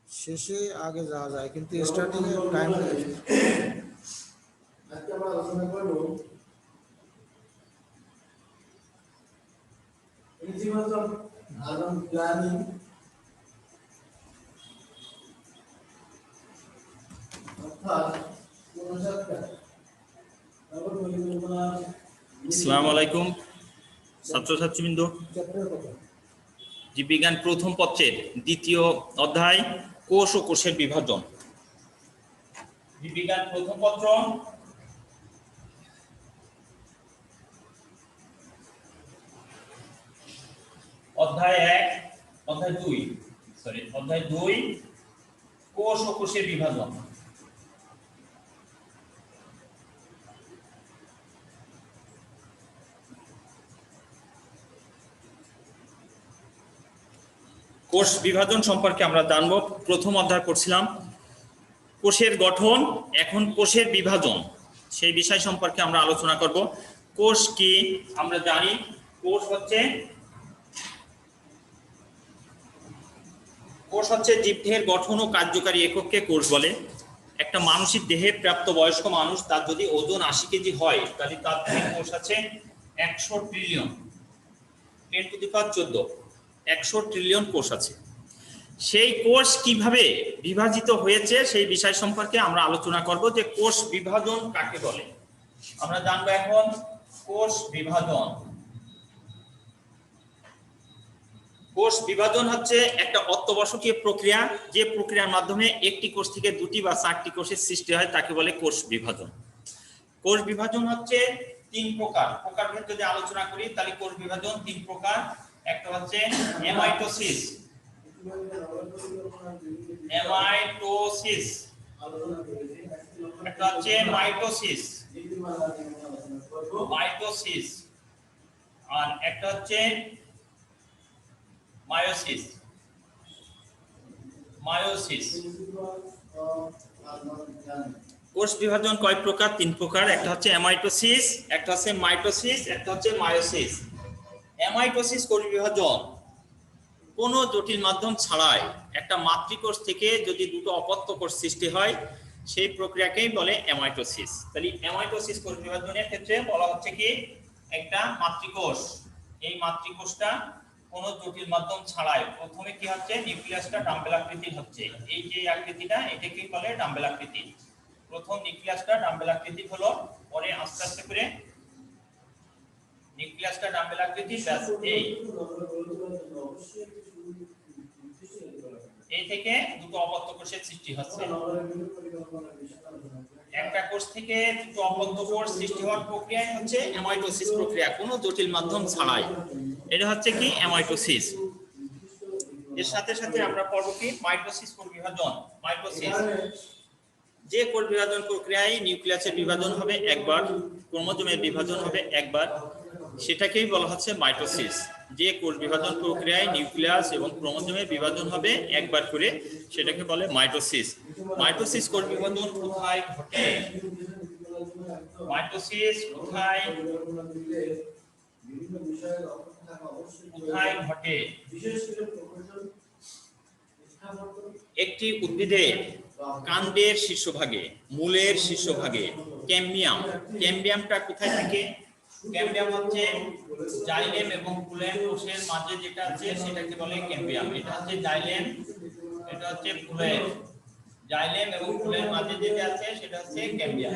শেষে আগে যাওয়া যায় কিন্তু স্টার্টিং এ টাইম লাগে। আজকে আমরা আলোচনা করব প্রিন্সিপালস অফ আরবান প্ল্যানিং অর্থাৎ আসসালামু আলাইকুম ছাত্রছাত্রীবৃন্দ। জীববিজ্ঞান প্রথম পত্রের দ্বিতীয় অধ্যায় কোষ ও কোষের বিভাজন। জীববিজ্ঞান প্রথম পত্র অধ্যায় 2 কোষ ও কোষের বিভাজন। কোষ বিভাজন সম্পর্কে আমরা জানব। প্রথম অধ্যায় করছিলাম কোষের গঠন, এখন কোষের বিভাজন, সেই বিষয় সম্পর্কে আমরা আলোচনা করব। কোষ কি আমরা জানি, কোষ হচ্ছে জীবদেহের গঠন ও কার্যকারী একককে কোষ বলে। একটা মানুষের দেহে প্রাপ্ত বয়স্ক মানুষ, তার যদি ওজন 80 কেজি হয় তাহলে তার দেহে কোষ আছে 100 trillion, 10 to the power 14, 100 trillion কোষ আছে। সেই কোষ কিভাবে বিভাজিত হয়েছে সেই বিষয় সম্পর্কে আমরা আলোচনা করব, যে কোষ বিভাজন কাকে বলে। আমরা জানবো এখন কোষ বিভাজন। কোষ বিভাজন হচ্ছে একটা অত্যাবশ্যকীয় প্রক্রিয়া, যে প্রক্রিয়ার মাধ্যমে একটি কোষ থেকে 2টি বা 4টি কোষের সৃষ্টি হয় তাকে বলে কোষ বিভাজন। কোষ বিভাজন হচ্ছে 3 প্রকার। প্রকারভেদ যদি আলোচনা করি তাহলে কোষ বিভাজন 3 প্রকার। একটা হচ্ছে এমাইটোসিস, একটা হচ্ছে মাইটোসিস, আর একটা হচ্ছে মায়োসিস। কোষ বিভাজন কয় প্রকার? 3 প্রকার। একটা হচ্ছে এমাইটোসিস, একটা হচ্ছে মাইটোসিস, একটা হচ্ছে মায়োসিস। এমাইটোসিস কোষ বিভাজন কোনো জটিল মাধ্যম ছাড়াই একটা মাতৃকোষ থেকে যদি 2টো অপত্য কোষ সৃষ্টি হয় সেই প্রক্রিয়াকেই বলে এমাইটোসিস। তাহলে এমাইটোসিস কোষ বিভাজনের ক্ষেত্রে বলা হচ্ছে কি, একটা মাতৃকোষ, এই মাতৃকোষটা কোনো জটিল মাধ্যম ছাড়াই প্রথমে কি হচ্ছে, নিউক্লিয়াসটা ডাম্বেল আকৃতির হচ্ছে। এই যে আকৃতিটা এটাকেই বলে ডাম্বেল আকৃতি। প্রথম নিউক্লিয়াসটা ডাম্বেল আকৃতির হলো, পরে আস্তে আস্তে করে নিউক্লিয়াসটা ডাম্বেল আকৃতি, এই থেকে 2টো অপত্য কোষের সৃষ্টি হচ্ছে। একটা কোষ থেকে 2টো অপত্য কোষ সৃষ্টি হওয়ার প্রক্রিয়াই হচ্ছে এমাইটোসিস প্রক্রিয়া, কোনো জটিল মাধ্যম ছাড়াই। এটা হচ্ছে কি এমাইটোসিস। এর সাথে সাথে আমরা পড়ব কি মাইটোসিস কোষ বিভাজন। মাইটোসিস যে কোষ বিভাজন প্রক্রিয়ায় নিউক্লিয়াসের বিভাজন হবে একবার, ক্রোমোজোমের বিভাজন হবে একবার, সেটাকেই বলা হচ্ছে মাইটোসিস। যে কোষ বিভাজন প্রক্রিয়ায় নিউক্লিয়াস এবং ক্রোমোজোমের বিভাজন হবে একবার করে সেটাকে বলে মাইটোসিস। মাইটোসিস কোষ বিভাজন কোথায় ঘটে? মাইটোসিস কোথায় ঘটে? একটি উদ্ভিদের কাণ্ডের শীর্ষভাগে, মূলের শীর্ষভাগে ক্যাম্বিয়াম। ক্যাম্বিয়ামটা কোথায় থাকে? ক্যাম্বিয়াম হচ্ছে জাইলেম এবং ফুলেম কোষের মাঝে যেটা আছে সেটাকে বলে ক্যাম্বিয়াম। এটা হচ্ছে জাইলেম, এটা হচ্ছে ফুলেম। জাইলেম এবং ফুলের মাঝে যেটা আছে সেটা হচ্ছে ক্যাম্বিয়াম।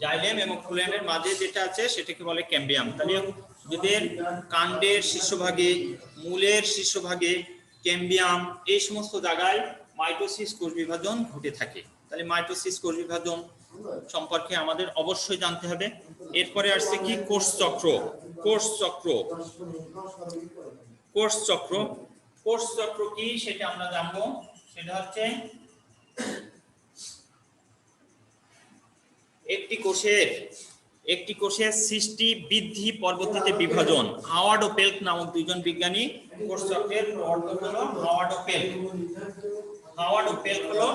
জাইলেম এবং ফুলেমের মাঝে যেটা আছে সেটাকে বলে ক্যাম্বিয়াম। তাহলে উদ্ভিদের কাণ্ডের শীর্ষভাগে, মূলের শীর্ষভাগে ক্যাম্বিয়াম, এই সমস্ত জায়গায় মাইটোসিস কোষ বিভাজন ঘটে থাকে। তাহলে মাইটোসিস কোষ বিভাজন সম্পর্কে আমাদের অবশ্যই জানতে হবে। এরপরে আসছে কি কোষ চক্র। কোষ চক্র কি সেটা আমরা জানবো। সেটা হচ্ছে একটি কোষের সৃষ্টি, বৃদ্ধি, পরবর্তীতে বিভাজন। হাওয়ার্ড ও পেল্ক নামক 2জন বিজ্ঞানী কোষ চক্রের প্রবর্তক হলো। হাওয়ার্ড ও পেল্ক হলো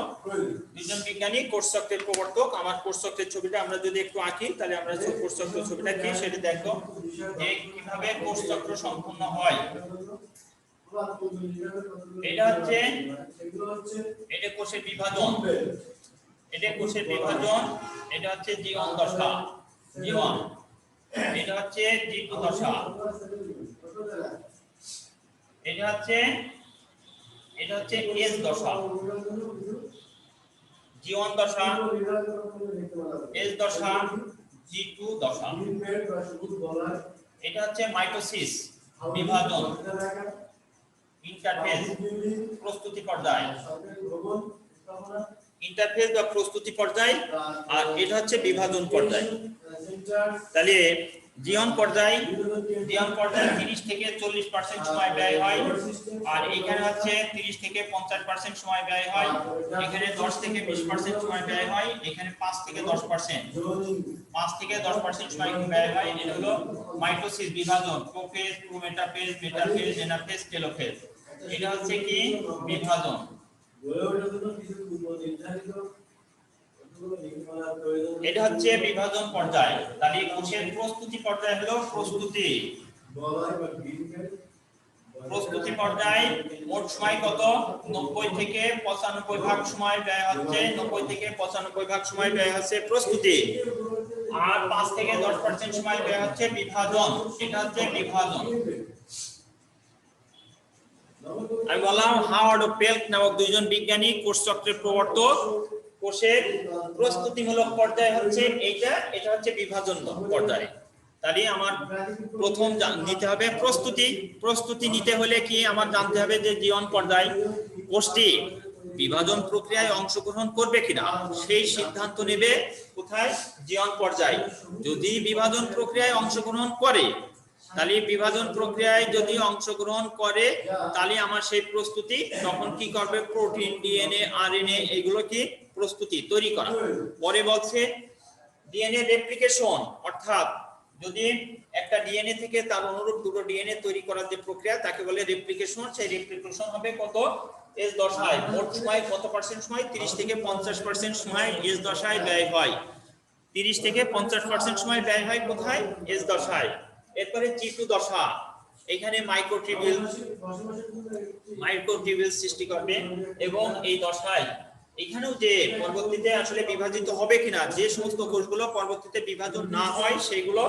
2জন বিজ্ঞানী কোষ চক্রের প্রবর্তক। আমার কোষ চক্রের ছবিটা আমরা যদি একটু আঁকি তাহলে আমরা কোষ চক্রের ছবিটা কি সেটা দেখো, যে কিভাবে কোষ চক্র সম্পূর্ণ হয়। এটা হচ্ছে সেগুলো হচ্ছে এটা কোষের বিভাজন, এটা কোষের বিভাজন, এটা হচ্ছে জি1 দশা, জি1, এটা হচ্ছে জি2 দশা, এটা হচ্ছে এস দশা, জি1 দশা, এস দশা, জি2 দশা। এটা হচ্ছে মাইটোসিস বিভাজন, ইন্টারফেজ প্রস্তুতি পর্যায়, ইন্টারফেজ বা প্রস্তুতি পর্যায়, আর এটা হচ্ছে বিভাজন পর্যায়। তাহলে জি1 পর্যায় 30 থেকে 40% সময় ব্যয় হয়, আর এখানে হচ্ছে 30 থেকে 50% সময় ব্যয় হয়, এখানে 10 থেকে 20% সময় ব্যয় হয়, এখানে 5 থেকে 10% সময় ব্যয় হয়। এটা হলো মাইটোসিস বিভাজন, prophase, prometaphase, metaphase, anaphase, telophase. এটা হচ্ছে কি বিভাজন। এটা হচ্ছে বিভাজন পর্যায়। তাহলে কোষের প্রস্তুতি পর্যায় হলো প্রস্তুতি পর্যায়। মোট সময় কত? 90 থেকে 95 ভাগ সময় ব্যয় হচ্ছে, 90 থেকে 95 ভাগ সময় ব্যয় হচ্ছে প্রস্তুতি, আর 5 থেকে 10% সময় ব্যয় হচ্ছে বিভাজন। এটা হচ্ছে বিভাজন। আমি বললাম হাওয়ার্ড ও পেল্ক নামক দুইজন বিজ্ঞানী কোষ চক্রের প্রবর্তক। কোষের প্রস্তুতিমূলক পর্যায় হচ্ছে এইটা, এটা হচ্ছে বিভাজন পর্যায়। তাহলে আমার প্রথম নিতে হবে প্রস্তুতি নিতে হলে কি আমার জানতে হবে যে জি1 পর্যায় কোষটি বিভাজন প্রক্রিয়ায় অংশগ্রহণ করবে কিনা, সেই সিদ্ধান্ত নেবে কোথায়? জি1 পর্যায়। যদি বিভাজন প্রক্রিয়ায় অংশগ্রহণ করে, তাহলে বিভাজন প্রক্রিয়ায় যদি অংশগ্রহণ করে, তাহলে আমার সেই প্রস্তুতি তখন কি করবে? প্রোটিন, ডিএনএ, আরএনএ এগুলো কি প্রস্তুতি তৈরি করা। পরে বলছে ডিএনএ রেপ্লিকেশন, অর্থাৎ যদি একটা ডিএনএ থেকে তার অনুরূপ দুটো ডিএনএ তৈরি করার যে প্রক্রিয়া তাকে বলে রেপ্লিকেশন। সেই রেপ্লিকেশন হবে কত? এস দশায়। মোট সময় কত পার্সেন্ট সময়? 30 থেকে 50% সময় এস দশায় ব্যয় হয়। 30 থেকে 50% সময় ব্যয় হয় কোথায়? এস দশায়। এরপরে জি2 দশা, এখানে মাইক্রোটিউবিউল সৃষ্টি করবে, এবং এই দশায় এখানেও যে পরবর্তীতে আসলে বিভাজিত হবে কিনা, যে সমস্ত কোষগুলো পরবর্তীতে বিভাজন না হয় সেগুলো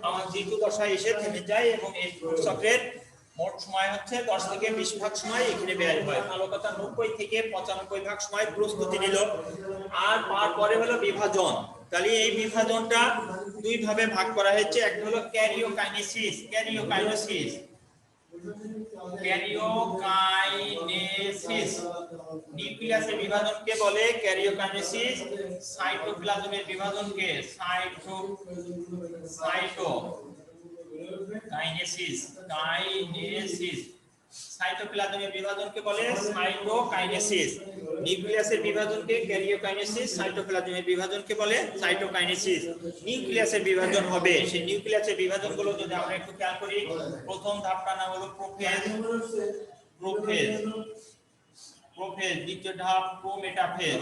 আমার জি2 দশায় এসে থেমে যায়, এবং এই চক্রের মোট সময় হচ্ছে 10 থেকে 20 ভাগ সময় এখানে ব্যয় হয়। ভালো কথা, 90 থেকে 95 ভাগ সময় প্রস্তুতি নিল, আর তারপরে হলো বিভাজন। তাহলে এই বিভাজনটা দুই ভাবে ভাগ করা হয়েছে। একটা হলো ক্যারিওকাইনেসিস, নিউক্লিয়াসের বিভাজনকে বলে ক্যারিওকাইনেসিস, সাইটোপ্লাজমের বিভাজনকে সাইটোপ্লাজমের বিভাজনকে বলে সাইটোকাইনেসিস। নিউক্লিয়াসের বিভাজনকে ক্যারিওকাইনেসিস, সাইটোপ্লাজমের বিভাজনকে বলে সাইটোকাইনেসিস। নিউক্লিয়াসের বিভাজন হবে, সেই নিউক্লিয়াসের বিভাজনগুলো যদি আমরা একটু খেয়াল করি, প্রথম ধাপটার নাম হলো প্রোফেজ, দ্বিতীয় ধাপ প্রোমেটাফেজ,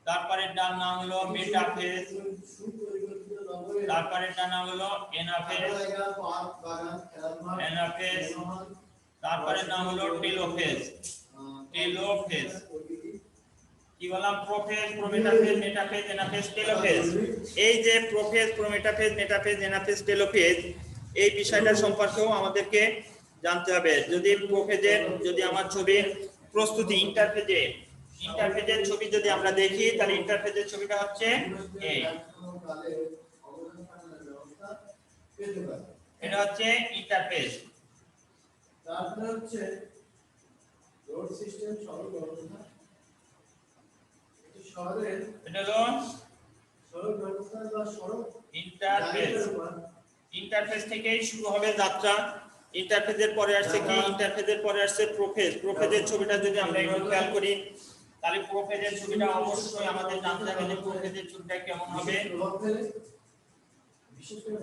তারপরে এটার নাম হলো মেটাফেজ, তারপরে এটার নাম হলো এনাফেজ, তারপরে নাম হলো টেলোফেজ। কি বললাম? Prophase, prometaphase, metaphase, anaphase, telophase. এই যে prophase, prometaphase, metaphase, anaphase, telophase, এই বিষয়টা সম্পর্কেও আমাদেরকে জানতে হবে। যদি প্রোফেজের, যদি আমার ছবি প্রস্তুতি, ইন্টারফেজের ছবি যদি আমরা দেখি, তাহলে ইন্টারফেজের ছবিটা হচ্ছে এই, এটা হচ্ছে ইন্টারফেজ। তারপরে হচ্ছে রোড সিস্টেম সরল ব্যবস্থা, এটা হলো সরল ব্যবস্থা বা সরল ইন্টারফেজ থেকেই শুরু হবে যাত্রা। ইন্টারফেজের পরে আসছে কি? ইন্টারফেজের পরে আসছে প্রোফেজের ছবিটা যদি আমরা একটু খেয়াল করি, তাহলে প্রোফেজের ছবিটা অবশ্যই আমাদের জানতে হবে যে প্রোফেজের ছবিটা কেমন হবে। বিশেষ করে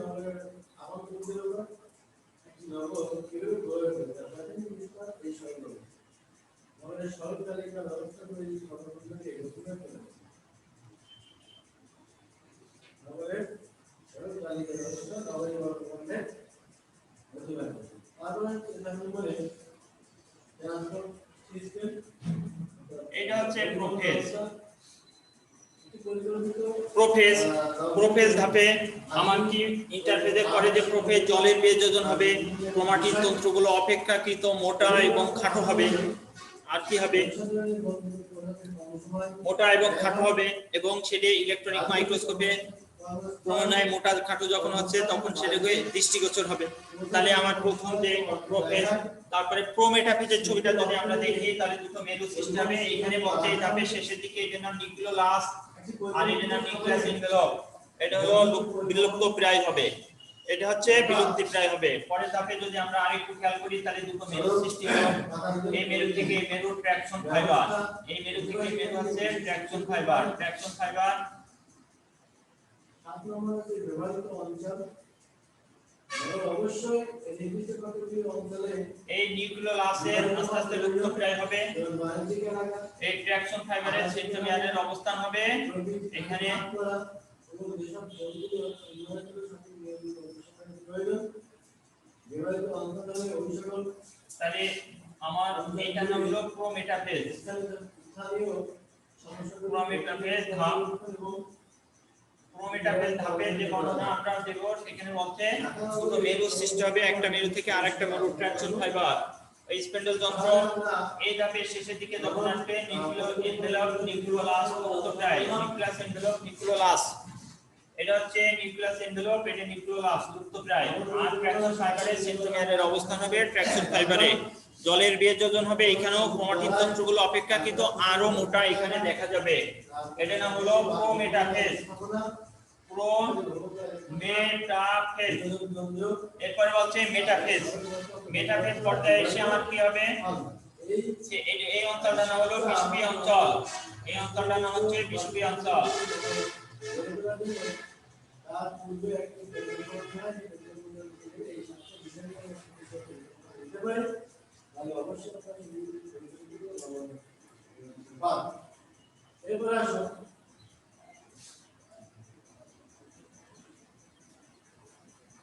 আমার পূর্বের উপর একটি নগর কিভাবে গড়ে ওঠে তার এই সরল আমাদের সরল তালিকা ব্যবস্থা করে এই ঘটনাগুলোকে এগোতে হবে। নগরের সরল তালিকা ব্যবস্থা প্রোফেজ। প্রোফেজ ধাপে আমার কি ইন্টারফেজের পরে যে প্রোফেজ জলের বিয়োজন হবে, ক্রোমাটিন তন্তুগুলো অপেক্ষাকৃত মোটা এবং খাটো হবে। আর কি হবে? মোটা এবং খাটো হবে এবং সেটি ইলেকট্রনিক মাইক্রোস্কোপে ক্রমান্বয়ে মোটা খাটো যখন হচ্ছে তখন সেটাকে দৃষ্টিগোচর হবে। তাহলে আমার প্রথম যে প্রোফেজ, তারপরে প্রোমেটাফেজের ছবিটা যদি আমরা দেখি তাহলে দুটো মেরু সৃষ্টি হবে। এখানে বলতে এই ধাপের শেষের দিকে এটার নাম নিউক্লিওলাস আর এটার নাম নিউক্লিয়াস এনভেলপ। এটা হলো বিলুপ্ত প্রায় হবে, এটা হচ্ছে বিলুপ্তি প্রায় হবে। পরের ধাপে যদি আমরা আরেকটু খেয়াল করি তাহলে দুটো মেরু সৃষ্টি হলো। এই মেরু থেকে এই মেরু ট্র্যাকশন ফাইবার, এই মেরু থেকে এই মেরু হচ্ছে ট্র্যাকশন ফাইবার। ট্র্যাকশন ফাইবার 7 নম্বরে যে ব্যবহৃত অঞ্চল অবশ্যই এই নির্দিষ্ট কতগুলি অঞ্চলে এই নিউক্লিওলাসের আস্তে আস্তে লুপ্ত প্রায় হবে। বাণিজ্যিক এলাকা এই ট্র্যাকশন ফাইবারের সেন্ট্রোমিয়ারের অবস্থান হবে এখানে। এবং যেসব জন্তুগুলো নিয়ন্ত্রণের সাথে প্রয়োজন ব্যবহৃত অঞ্চলে অভিষেকন। তাহলে আমার এইটার নাম হলো প্রোমেটাফেজ। স্থানীয় সমস্যা প্রোমেটাফেজ ধাপ, প্রোমেটাফেজ ধাপের যে বর্ণনা আমরা দেব সেখানে বলতে দুটো মেরু সৃষ্টি হবে, একটা মেরু থেকে আরেকটা মেরু ট্র্যাকশন ফাইবার। এই স্পেন্ডল যন্ত্র এই ধাপের শেষের দিকে যখন আসবে নিউক্লিও এনভেলপ নিউক্লিওলাস লুপ্তপ্রায়, নিউক্লিয়াস এনভেলপ নিউক্লিওলাস। এটা হচ্ছে নিউক্লিয়াস এনভেলপ, এটা নিউক্লিওলাস লুপ্তপ্রায়। আর ট্র্যাকশন ফাইবারের সেন্ট্রোমিয়ারের অবস্থান হবে ট্র্যাকশন ফাইবারে। জলের বিয়োজন হবে, এখানেও ক্রোমাটিন তন্তুগুলো অপেক্ষাকৃত আরো মোটা এখানে দেখা যাবে। এটার নাম হলো প্রোমেটাফেজ। প্রোমেটাফেজ। এরপরে বলছে মেটাফেজ। মেটাফেজ পর্যায়ে এসে আমার কি হবে? এই অঞ্চলটার নাম হলো বিষুবীয় অঞ্চল। এই অঞ্চলটার নাম হচ্ছে বিষুবীয় অঞ্চল। তার পূর্বে একটি এরপরে আসো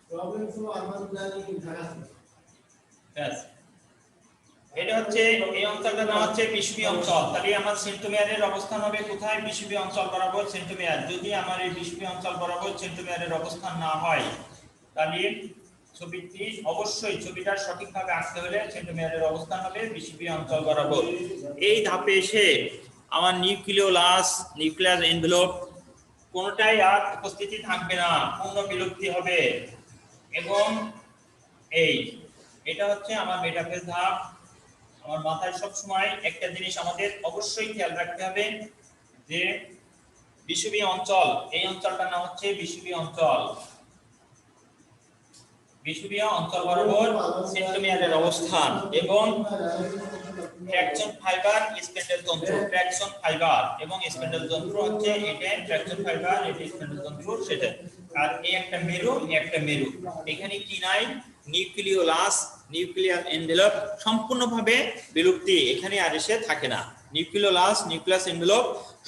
problems of urban planning in Dhaka. এটা হচ্ছে এই অঞ্চলটার নাম হচ্ছে বিষুবীয় অঞ্চল। তাহলে আমার সেন্ট্রোমিয়ারের অবস্থান হবে কোথায়? বিষুবীয় অঞ্চল বরাবর সেন্ট্রোমিয়ার। যদি আমার এই বিষুবীয় অঞ্চল বরাবর সেন্ট্রোমিয়ারের অবস্থান না হয় তাহলে ছবিটি অবশ্যই ছবিটা সঠিকভাবে আঁকতে হলে সেন্ট্রোমিয়ারের অবস্থান হবে বিষুবীয় অঞ্চল বরাবর। এই ধাপে এসে আমার নিউক্লিওলাস নিউক্লিয়াস এনভেলপ কোনটাই আর উপস্থিতি থাকবে না, পূর্ণ বিলুপ্তি হবে। এবং এটা হচ্ছে আমার মেটাফেজ ধাপ। আমার মাথায় সব সময় একটা জিনিস আমাদের অবশ্যই খেয়াল রাখতে হবে যে বিষুবীয় অঞ্চল, এই অঞ্চলটার নাম হচ্ছে বিষুবীয় অঞ্চল। বিষুবীয় অঞ্চল বরাবর সেন্ট্রোমিয়ারের অবস্থান এবং ট্র্যাকশন ফাইবার স্পেন্ডেল তন্ত্র, ট্র্যাকশন ফাইবার এবং স্পেন্ডেল তন্ত্র হচ্ছে এটা ট্র্যাকশন ফাইবার, এটা স্পেন্ডেল তন্ত্র সেটা। আর এই একটা মেরু, একটা মেরু। এখানে কি নাই? নিউক্লিওলাস নিউক্লিয়াস এনভেলপ সম্পূর্ণভাবে বিলুপ্তি এখানে আর এসে থাকে না। নিউক্লিওলাস নিউক্লিয়াস এনভেলপ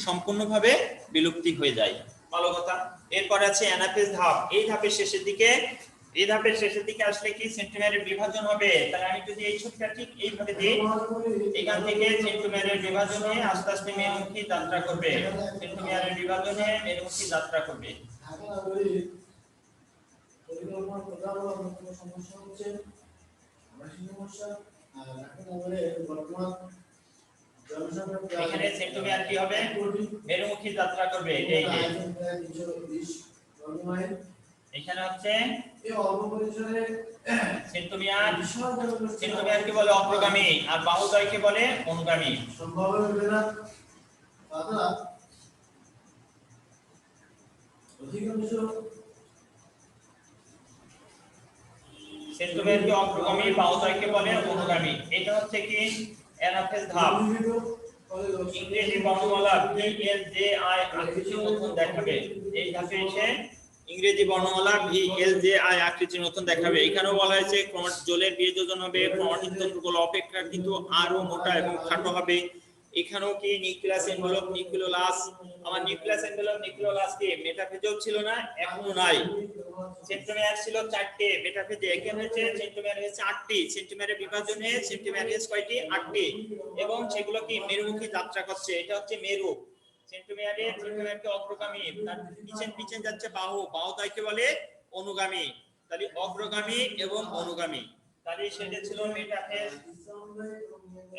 সম্পূর্ণভাবে বিলুপ্তি হয়ে যায়। ভালো কথা। এরপর আছে অ্যানাফেজ ধাপ। এই ধাপের শেষের দিকে, এই ধাপের শেষের দিকে আসলে কি সেন্ট্রোমিয়ারের বিভাজন হবে। তাহলে আমি যদি এই ছবিটা ঠিক এইভাবে দিই, এখান থেকে সেন্ট্রোমিয়ারের বিভাজনে আস্তে আস্তে মেরুমুখী যাত্রা করবে। সেন্ট্রোমিয়ারের বিভাজনে মেরুমুখী যাত্রা করবে। ঢাকা নগরীর পরিকল্পনার প্রধান সমস্যা হচ্ছে আবাসিক সমস্যা। আর ঢাকা নগরের বর্তমান জনসংখ্যা এখানে সেন্ট্রোমিয়ার কি হবে? মেরুমুখী যাত্রা করবে। এই যে 320 বর্গ মাইল। এখানে হচ্ছে এই অল্প পরিসরে সেন্ট্রোমিয়ার, সেন্ট্রোমিয়ারকে বলে অগ্রগামী আর বাহুদ্বয়কে বলে অনুগামী। সম্ভব হবে না। তাছাড়া অধিকাংশ সেন্ট্রোমিয়ারকে অগ্রগামী, বাহুদ্বয়কে বলে অনুগামী। এটা হচ্ছে কি অ্যানাফেজ ধাপ। ইংরেজি বর্ণমালা VLJI আকৃতির মতন দেখাবে। এই ধাপে এসে ইংরেজি বর্ণমালা VLJI আকৃতির মতন দেখাবে। এখানেও বলা হয়েছে জলের বিয়োজন হবে, ক্রোমাটিন তন্তুগুলো অপেক্ষাকৃত আরো মোটা এবং খাটো হবে। এখানেও কি নিউক্লিয়াস এনভেলপ নিউক্লিওলাস, আমার নিউক্লিয়াস এনভেলপ নিউক্লিওলাস কি মেটাফেজেও ছিল না, এখনো নাই। সেন্ট্রোমিয়ার ছিল 4টে, মেটাফেজে এখানে হচ্ছে সেন্ট্রোমিয়ার হচ্ছে 8টি। সেন্ট্রোমিয়ারের বিভাজনে সেন্ট্রোমিয়ার হচ্ছে কয়টি? 8টি। এবং সেগুলো কি মেরুমুখী যাত্রা করছে। এটা হচ্ছে মেরু। সেন্ট্রোমিয়ারকে অগ্রগামী, তার পিছন যাচ্ছে বাহু, বাহুদ্বয়কে বলে অনুগামী। তাহলে অগ্রগামী এবং অনুগামী, তাহলে সেটা ছিল মেটাফেজ,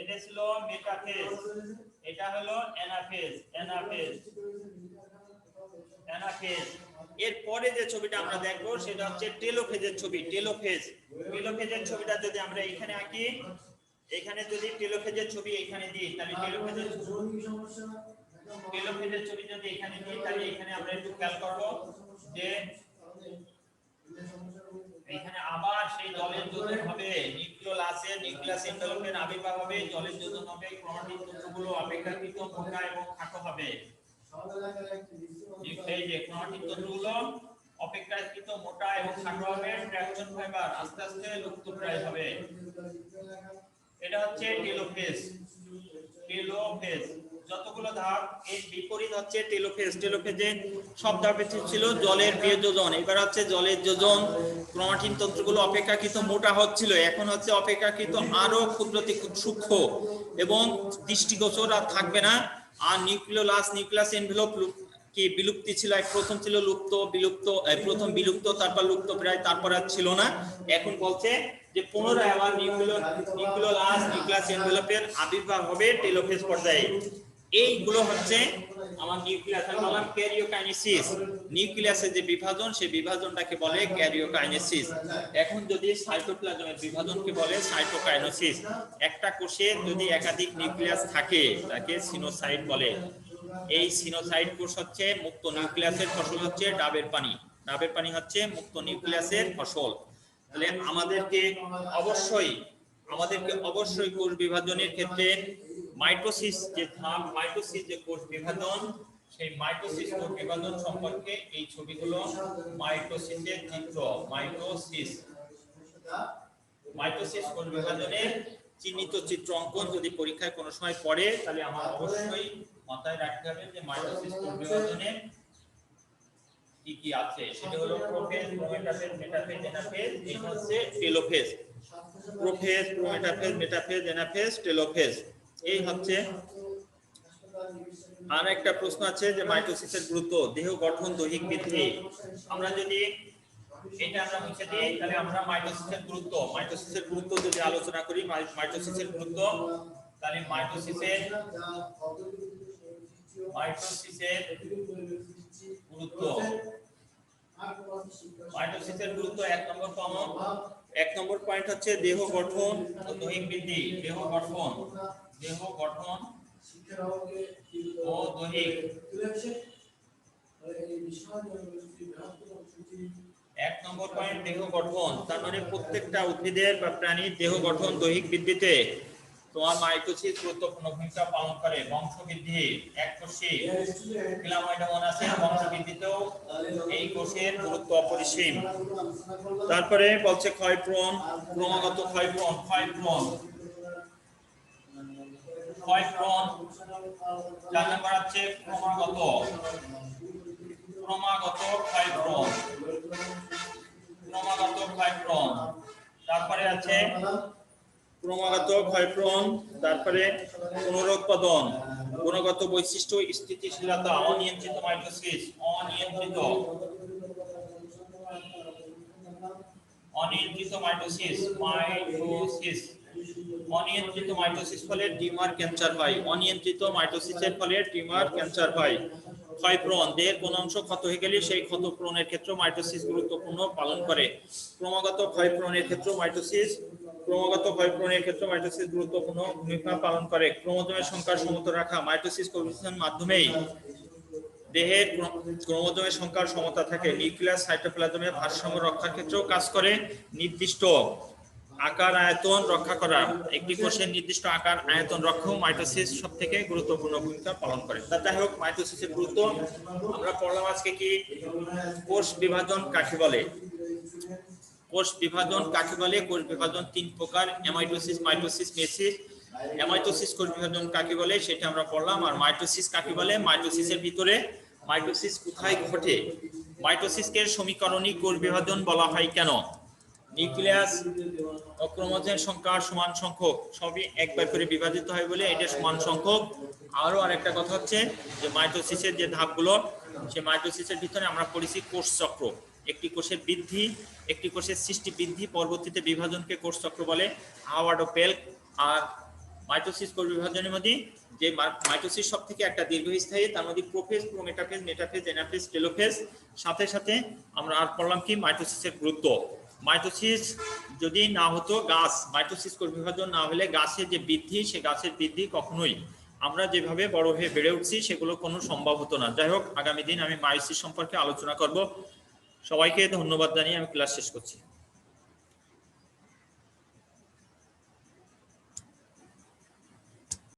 এটা ছিল মেটাফেজ, এটা হলো অ্যানাফেজ। এরপরে যে ছবিটা আমরা দেখবো সেটা হচ্ছে টেলোফেজের ছবি। টেলোফেজের ছবিটা যদি আমরা এখানে আঁকি, এখানে যদি টেলোফেজের ছবি এখানে দিই, তাহলে টেলোফেজের ছবি যদি এখানে দিই, তাহলে এখানে আমরা একটু খেয়াল করবো যে এখানে আবার সেই জলের যোজন হবে, নিউক্লিয়াস এনভেলপের আবির্ভাব হবে, জলের যোজন হবে, ক্রোমাটিন তন্তুগুলো অপেক্ষাকৃত মোটা এবং খাটো হবে। এই যে ক্রোমাটিন তন্তুগুলো অপেক্ষাকৃত মোটা এবং খাটো হবে, ট্রাকশন ফাইবার আস্তে আস্তে লুপ্তপ্রায় হবে। এটা হচ্ছে টেলোফেজ। যতগুলো ধাপ, এর বিপরীত হচ্ছে টেলোফেজ। টেলোফেজে সব ধাপে ছিল জলের বিয়োজন, এবার হচ্ছে জলের যোজন। ক্রোমাটিন তন্তুগুলো অপেক্ষাকৃত মোটা হচ্ছিল, এখন হচ্ছে অপেক্ষাকৃত আরো ক্ষুদ্রতি সূক্ষ্ম এবং দৃষ্টিগোচর আর থাকবে না। আর নিউক্লিয়াস এনভেলপ কি বিলুপ্তি ছিল, প্রথম ছিল প্রথম বিলুপ্ত, তারপর লুপ্ত প্রায়, তারপর আর ছিল না। এখন বলছে যে পুনরায় আবার নিউক্লিয়াস এনভেলপের আবির্ভাব হবে টেলোফেজ পর্যায়ে। এইগুলো হচ্ছে আমার নিউক্লিয়াস, আমি বললাম ক্যারিওকাইনেসিস। নিউক্লিয়াসের যে বিভাজন, সেই বিভাজনটাকে বলে ক্যারিওকাইনেসিস। এখন যদি সাইটোপ্লাজমের বিভাজনকে বলে সাইটোকাইনেসিস। একটা কোষে যদি একাধিক নিউক্লিয়াস থাকে তাকে সিনোসাইট বলে। এই সিনোসাইট কোষ হচ্ছে মুক্ত নিউক্লিয়াসের ফসল, হচ্ছে ডাবের পানি হচ্ছে মুক্ত নিউক্লিয়াসের ফসল। তাহলে আমাদেরকে অবশ্যই কোষ বিভাজনের ক্ষেত্রে মাইটোসিস যে কোষ বিভাজন, সেই মাইটোসিস কোষ বিভাজন সম্পর্কে এই ছবিগুলো মাইটোসিসের চিত্র। মাইটোসিস কোষ বিভাজনের চিহ্নিত চিত্র অঙ্কন যদি পরীক্ষায় কোনো সময় পড়ে, তাহলে আমার অবশ্যই মাথায় রাখতে হবে যে মাইটোসিস কোষ বিভাজনে কি কি আছে। সেটা হলো প্রোফেজ, প্রোমেটাফেজ, মেটাফেজ, এনাফেজ। এই হচ্ছে telophase. Prophase, prometaphase, metaphase, anaphase, telophase. এই হচ্ছে। আর একটা প্রশ্ন আছে যে মাইটোসিসের গুরুত্ব, দেহ গঠন, দৈহিক বৃদ্ধি। আমরা যদি এটা আমরা মুছে দিই, তাহলে আমরা মাইটোসিসের গুরুত্ব যদি আলোচনা করি, মাইটোসিসের গুরুত্ব, তাহলে মাইটোসিসের গুরুত্ব 1 নম্বর পয়েন্ট হচ্ছে দেহ গঠন ও দৈহিক বৃদ্ধি। দেহ গঠন ও দৈহিক। 1 নম্বর পয়েন্ট দেহ গঠন, তার মানে প্রত্যেকটা উদ্ভিদের বা প্রাণীর দেহ গঠন, দৈহিক বৃদ্ধিতে তোমার মাইটোসিস গুরুত্বপূর্ণ ভূমিকা পালন করে। বংশবৃদ্ধি, এককোষী ফিলামেন্টোমোনাসের বংশবৃদ্ধিতেও এই কোষের গুরুত্ব অপরিসীম। তারপরে বলছে ক্ষয়প্রণ, ক্রমাগত ক্ষয়প্রণ। 4 নম্বর আছে ক্রমাগত ক্ষয়প্রণ। তারপরে আছে ক্রমাগত ক্ষয়প্রণ, তারপরে পুনরুৎপাদন, গুণগত বৈশিষ্ট্য, স্থিতিশীলতা, অনিয়ন্ত্রিত মাইটোসিস। অনিয়ন্ত্রিত মাইটোসিস ফলে টিউমার ক্যান্সার হয়। অনিয়ন্ত্রিত মাইটোসিসের ফলে টিউমার ক্যান্সার হয়। ক্ষয়প্রণ, দেহের কোন অংশ ক্ষত হয়ে গেলে সেই ক্ষত পূরণের ক্ষেত্রে মাইটোসিস গুরুত্বপূর্ণ পালন করে। ক্রমাগত ক্ষয়প্রণের ক্ষেত্রে মাইটোসিস গুরুত্বপূর্ণ ভূমিকা পালন করে। ক্রোমোজোমের সংখ্যা সমতা রাখা, মাইটোসিস কোষবিভাজনের মাধ্যমেই দেহের ক্রোমোজোমের সংখ্যার সমতা থাকে। নিউক্লিয়াস সাইটোপ্লাজমের ভারসাম্য রক্ষার ক্ষেত্রেও কাজ করে। নির্দিষ্ট আকার আয়তন রক্ষা করা, একটি কোষের নির্দিষ্ট আকার আয়তন রক্ষাও মাইটোসিস সবথেকে গুরুত্বপূর্ণ ভূমিকা পালন করে। যাই হোক, মাইটোসিসের গুরুত্ব আমরা পড়লাম আজকে। কি কোষ বিভাজন কাকে বলে? কোষ বিভাজন 3 প্রকার, অ্যামাইটোসিস, মাইটোসিস, মেসিস। অ্যামাইটোসিস কোষ বিভাজন কাকে বলে সেটা আমরা পড়লাম। আর মাইটোসিস কাকে বলে? মাইটোসিসের ভিতরে মাইটোসিস কোথায় ঘটে? মাইটোসিসকে সমীকরণিক কোষ বিভাজন বলা হয় কেন? নিউক্লিয়াস ও ক্রোমোজোমের সংখ্যা সমান সংখ্যক, সবই একবার করে বিভাজিত হয় বলে এটা সমান সংখ্যক। আরো আরেকটা কথা হচ্ছে যে মাইটোসিসের যে ধাপগুলো, সেই মাইটোসিসের ভিতরে আমরা পড়েছি কোষ চক্র। একটি কোষের বৃদ্ধি, একটি কোষের সৃষ্টি বৃদ্ধি, পরবর্তীতে বিভাজনকে কোষ চক্র বলে, হাওয়ার্ড ও পেল্ক। আর মাইটোসিস কোষ বিভাজনের মধ্যে যে মাইটোসিস সব থেকে একটা দীর্ঘস্থায়ী, তার মধ্যে prophase, prometaphase, metaphase, anaphase, telophase. সাথে সাথে আমরা আর পড়লাম কি মাইটোসিসের গুরুত্ব। মাইটোসিস যদি না হতো, গাছ মাইটোসিস কোষ বিভাজন না হলে গাছের যে বৃদ্ধি, সে গাছের বৃদ্ধি কখনোই আমরা যেভাবে বড় হয়ে বেড়ে উঠছি সেগুলো কোনো সম্ভব হতো না। যাই হোক, আগামী দিন আমি মায়োসিস সম্পর্কে আলোচনা করব। সবাইকে ধন্যবাদ জানিয়ে আমি ক্লাস শেষ করছি।